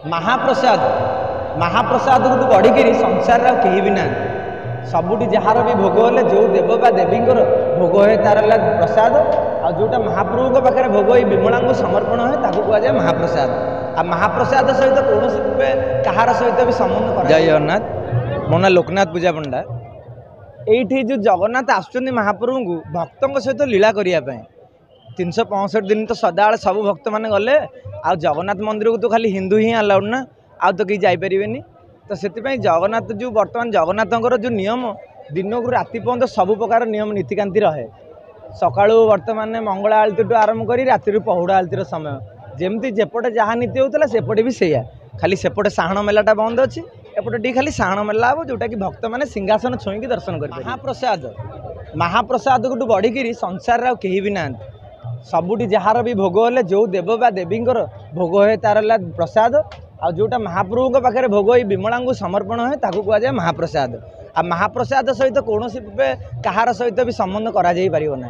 महाप्रसाद महाप्रसाद को बढ़ी संसार कहीं भी ना सबुठ जार भी भोग हेल्ले जो देव बा देवी भोग है तार प्रसाद आ जोटा महाप्रभु पाखे भोग विमला को समर्पण है ताकू कहुए महाप्रसाद। आ महाप्रसाद सहित कौन कहार सहित भी संबंध कर। जय जगन्नाथ। मो ना लोकनाथ पूजा पंडा। ये जो जगन्नाथ आसुच्च महाप्रभु को भक्तों सहित लीला करने 365 दिन तो सदा सब भक्त मैंने गले आ जगन्नाथ मंदिर को तो खाली हिंदू ही अलाउड ना आ तो कहीं जापरेनि। तो से जगन्नाथ जो बर्तमान जगन्नाथर जो नियम दिन को राति पर्यंत सब प्रकार नियम नीतिकांति रहे। सकाळू बर्तमान मंगला आलती आरंभ कर राति पहुड़ा आलतीर समय जमती जेपटे जहाँ नीति होता सेपटे भी सैया खाली सेपटे साहण मेलाटा बंद अच्छी एपटे टी खाली साहण मेला हम जोटा कि भक्त मैंने सिंहासन छुईकी दर्शन कर। महाप्रसाद महाप्रसाद को बढ़ी संसार कहीं भी ना सबुठ जार भी भोग हेल्ले जो देव बा देवी भोग है तार प्रसाद आ जोटा महाप्रभु पाखे भोग विमला को समर्पण है ताकू कहुए महाप्रसाद। आ महाप्रसाद सहित कौन कहार सहित भी संबंध करा जाई परियो ना।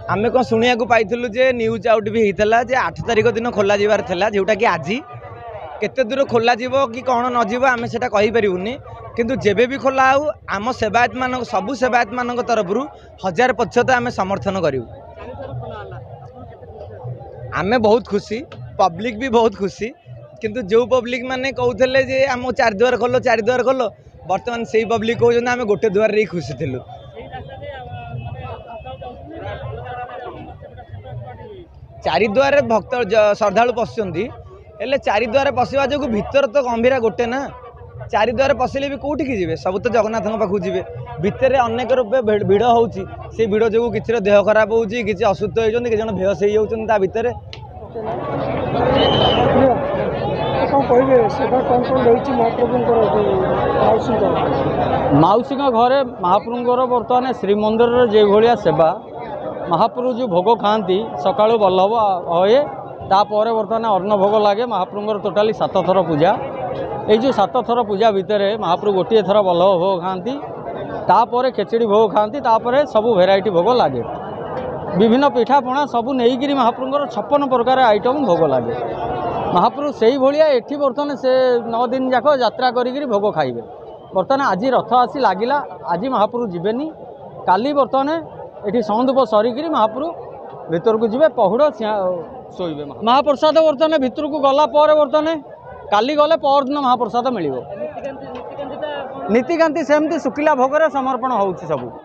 आमे कौन शुणिया पाइलु जे न्यूज आउट भी होता जे 8 तारिख दिन खोल जाबार था जोटा कि आज केते दूर खोल कि कौन न जीव आम से कहीपरूनी किंतु जेबे भी खोला हो आम सेवायत मान सबू सेवायत मान तरफ 1000% आम समर्थन करूँ। आमे बहुत खुशी पब्लिक भी बहुत खुशी किंतु जो पब्लिक माने कहते जे आम 4 द्वार खोल बर्तमान से पब्लिक कहते आम गोटे द्वार ही खुशी थिलु। चारिद्वार भक्त श्रद्धा पशुंट हेल्ले चारिद्वार पशा जो भीतर तो गंभीरा गोटे ना चारिद्वार पशिले भी कौटी की जी सब तो जगन्नाथ पाखु जी भितर अनेक रूपे भिड़ हो भिड़ जो कि देह खराब हो कि असुस्थ होती कि बेहस हो भितर। माउसी घरे महाप्रभुर बर्तमान श्रीमंदिर जो भाया सेवा महाप्रभु जो भोग खाती सका बल्लभ हए तापर बर्तमान अन्न भोग लगे महाप्रभुर टोटाली 7 थर पूजा ये जो 7 थर पूजा भितर महाप्रभु गोटे थर बल्लभ भोग खाती तापर खेचड़ी भोग खाती तापर सब भेराइटी भोग लगे विभिन्न पिठापणा सब नहीं महाप्रभुर 56 प्रकार आइटम भोग लगे। महाप्रभु से ही भाया एठी बर्तमान से 9 दिन जाक यात्रा करी भोग खाइबे। बर्तमान आज रथ आसी लगिला आज महाप्रभु जीवेनी काली बर्तमान ये सौंदूप सरिकी महाप्रभु भितर को जी पहुड़ शोबे महाप्रसाद बर्तमान भितर को गला बर्तमान काली गले परदिन महाप्रसाद मिल नीतिकांति सेमती शुक्ला भोग समर्पण हो सब।